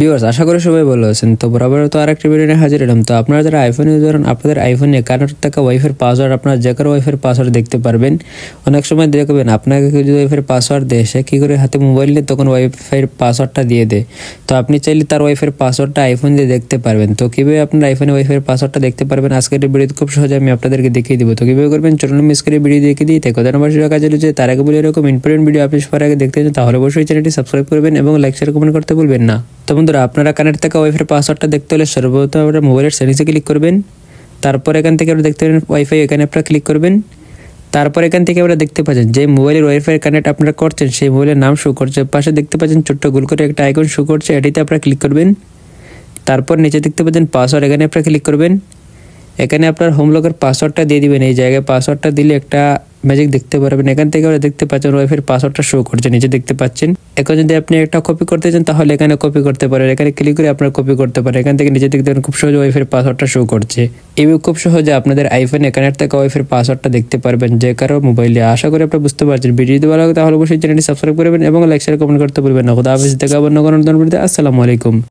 Viewers, আশা করি সবাই ভালো আছেন। তো বরাবর তো আরেকটা ভিডিও নিয়ে হাজির হলাম। তো আপনারা যারা আইফোন ইউজ করেন, আপনাদের আইফোনে কানেক্ট থাকা ওয়াইফাই পাসওয়ার্ড আপনারা যে কারো ওয়াইফাই পাসওয়ার্ড দেখতে পারবেন। অনেক সময় দেখবেন আপনাকে কেউ যদি ওয়াইফাই পাসওয়ার্ড দেয়, সে কী করে হাতে মোবাইল নিয়ে তখন ওয়াইফাই পাসওয়ার্ডটা দিয়ে দেয়। তো আপনি চাইলে তার ওয়াইফাই পাসওয়ার্ডটা আইফোন দিয়ে দেখতে পারবেন। তো কীভাবে আপনার আইফোনে ওয়াইফাই পাসওয়ার্ডটা দেখতে পারবেন আজকের এই ভিডিওতে খুব সহজে আমি আপনাদেরকে দেখিয়ে দিব। তো কীভাবে করবেন চলুন মিস করে ভিডিও দেখিয়ে দিই। তাই কথা নম্বর কাজে রয়েছে, তার আগে বলে এরকম ইম্পর্টেন্ট ভিডিও আপনি সবার আগে দেখতে চান তাহলে অবশ্যই চ্যানেলটি সাবস্ক্রাইব করবেন এবং লাইক শেয়ার কমেন্ট করতে ভুলবেন না। তো বন্ধুরা, আপনারা কানেক্ট থাকা ওয়াইফাই পাসওয়ার্ডটা দেখতে হলে সর্বপ্রথম আপনারা মোবাইলের সেটিংসে ক্লিক করবেন। তারপর এখান থেকে আপনারা দেখতে পাবেন ওয়াইফাই, এখানে আপনারা ক্লিক করবেন। তারপর এখান থেকে আপনারা দেখতে পাচ্ছেন যে মোবাইলের ওয়াইফাই কানেক্ট আপনারা করছেন সেই মোবাইলের নাম শো করছে, পাশে দেখতে পাচ্ছেন ছোট্ট গোল করে একটা আইকন শো করছে, এটিতে আপনারা ক্লিক করবেন। তারপর নিচে দেখতে পাচ্ছেন পাসওয়ার্ড, এখানে আপনারা ক্লিক করবেন। এখানে আপনার হোম লকের পাসওয়ার্ডটা দিয়ে দিবেন। এই জায়গায় পাসওয়ার্ডটা দিলে একটা ম্যাজিক দেখতে পারবেন। এখান থেকে আমরা দেখতে পাচ্ছেন ওয়াইফাই পাসওয়ার্ডটা শো করছে, নিচে দেখতে পাচ্ছেন। এখন যদি আপনি একটা কপি করতে চান তাহলে এখানে কপি করতে পারেন, এখানে ক্লিক করে আপনারা কপি করতে পারেন। এখান থেকে নিচে দেখতে পারেন খুব সহজে ওয়াইফাই পাসওয়ার্ডটা শো করছে। এইভাবে খুব সহজে আপনাদের আইফোনে কানেক্ট থাকা ওয়াইফাই পাসওয়ার্ডটা দেখতে পারবেন যে কারো মোবাইলে। আশা করি আপনারা বুঝতে পারছেন। ভিডিও যদি ভালো লাগে তাহলে অবশ্যই চ্যানেলটি সাবস্ক্রাইব করবেন এবং লাইক শেয়ার কমেন্ট করতে ভুলবেন না। খুদা হাফেজ, দেখা হবে অন্য কোনো নতুন ভিডিওতে। আসসালামু আলাইকুম।